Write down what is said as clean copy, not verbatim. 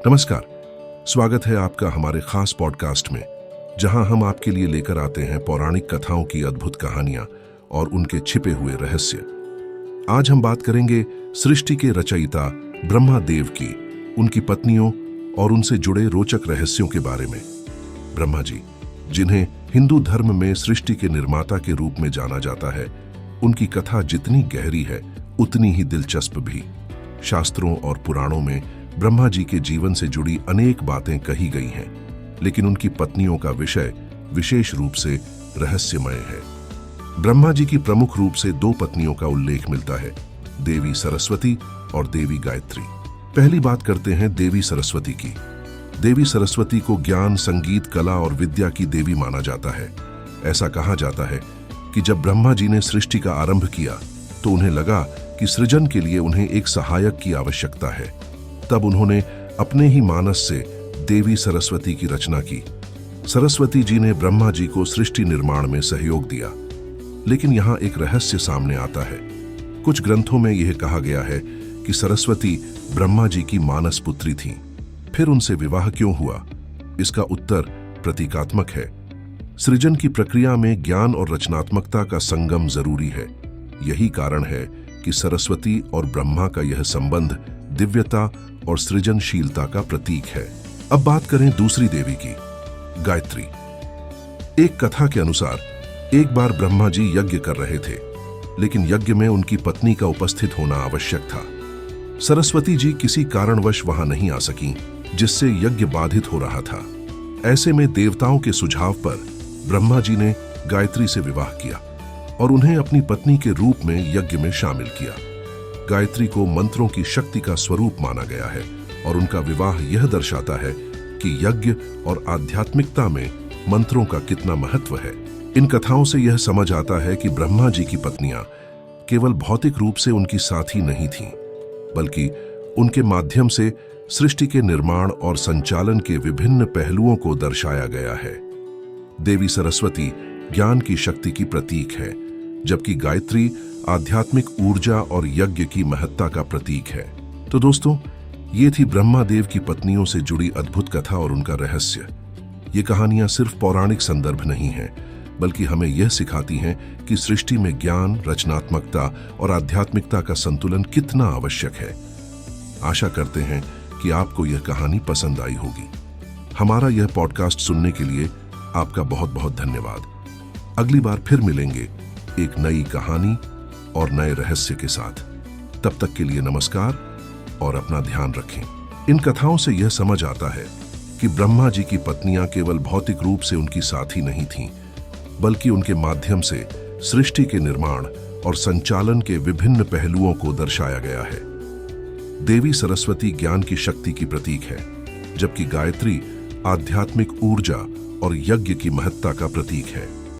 नमस्कार, स्वागत है आपका हमारे खास पॉडकास्ट में, जहां हम आपके लिए लेकर आते हैं पौराणिक कथाओं की अद्भुत कहानियां और उनके छिपे हुए रहस्य। आज हम बात करेंगे सृष्टि के रचयिता ब्रह्मा देव की, उनकी पत्नियों और उनसे जुड़े रोचक रहस्यों के बारे में। ब्रह्मा जी, जिन्हें हिंदू धर्म में सृष्टि के निर्माता के रूप में जाना जाता है, उनकी कथा जितनी गहरी है उतनी ही दिलचस्प भी। शास्त्रों और पुराणों में ब्रह्मा जी के जीवन से जुड़ी अनेक बातें कही गई हैं, लेकिन उनकी पत्नियों का विषय विशेष रूप से रहस्यमय है। ब्रह्मा जी की प्रमुख रूप से दो पत्नियों का उल्लेख मिलता है, देवी सरस्वती और देवी गायत्री। पहली बात करते हैं देवी सरस्वती की। देवी सरस्वती को ज्ञान, संगीत, कला और विद्या की देवी माना जाता है। ऐसा कहा जाता है कि जब ब्रह्मा जी ने सृष्टि का आरंभ किया तो उन्हें लगा कि सृजन के लिए उन्हें एक सहायक की आवश्यकता है। तब उन्होंने अपने ही मानस से देवी सरस्वती की रचना की। सरस्वती जी ने ब्रह्मा जी को सृष्टि निर्माण में सहयोग दिया। लेकिन यहाँ एक रहस्य सामने आता है। कुछ ग्रंथों में यह कहा गया है कि सरस्वती ब्रह्मा जी की मानस पुत्री थीं। फिर उनसे विवाह क्यों हुआ? इसका उत्तर प्रतीकात्मक है। सृजन की प्रक्रिया में ज्ञान और रचनात्मकता का संगम जरूरी है। यही कारण है कि सरस्वती और ब्रह्मा का यह संबंध दिव्यता और सृजनशीलता का प्रतीक है। अब बात करें दूसरी देवी की, गायत्री। एक कथा के अनुसार एक बार ब्रह्मा जी यज्ञ कर रहे थे, लेकिन यज्ञ में उनकी पत्नी का उपस्थित होना आवश्यक था। सरस्वती जी किसी कारणवश वहां नहीं आ सकीं, जिससे यज्ञ बाधित हो रहा था। ऐसे में देवताओं के सुझाव पर ब्रह्मा जी ने गायत्री से विवाह किया और उन्हें अपनी पत्नी के रूप में यज्ञ में शामिल किया। गायत्री को मंत्रों की शक्ति का स्वरूप माना गया है और उनका विवाह यह दर्शाता है कि यज्ञ और आध्यात्मिकता में मंत्रों का कितना महत्व है। इन कथाओं से यह समझ आता है कि ब्रह्मा जी की पत्नियां केवल भौतिक रूप से उनकी साथी नहीं थीं, बल्कि उनके माध्यम से सृष्टि के निर्माण और संचालन के विभिन्न पहलुओं को दर्शाया गया है। देवी सरस्वती ज्ञान की शक्ति की प्रतीक है, जबकि गायत्री आध्यात्मिक ऊर्जा और यज्ञ की महत्ता का प्रतीक है। तो दोस्तों, ये थी ब्रह्मा देव की पत्नियों से जुड़ी अद्भुत कथा और उनका रहस्य। ये कहानियां सिर्फ पौराणिक संदर्भ नहीं हैं, बल्कि हमें यह सिखाती हैं कि सृष्टि में ज्ञान, रचनात्मकता और आध्यात्मिकता का संतुलन कितना आवश्यक है। आशा करते हैं कि आपको यह कहानी पसंद आई होगी। हमारा यह पॉडकास्ट सुनने के लिए आपका बहुत बहुत धन्यवाद। अगली बार फिर मिलेंगे एक नई कहानी और नए रहस्य के साथ। तब तक के लिए नमस्कार और अपना ध्यान रखें। इन कथाओं से यह समझ आता है कि ब्रह्मा जी की पत्नियां केवल भौतिक रूप से उनकी साथी नहीं थीं, बल्कि उनके माध्यम से सृष्टि के निर्माण और संचालन के विभिन्न पहलुओं को दर्शाया गया है। देवी सरस्वती ज्ञान की शक्ति की प्रतीक है, जबकि गायत्री आध्यात्मिक ऊर्जा और यज्ञ की महत्ता का प्रतीक है।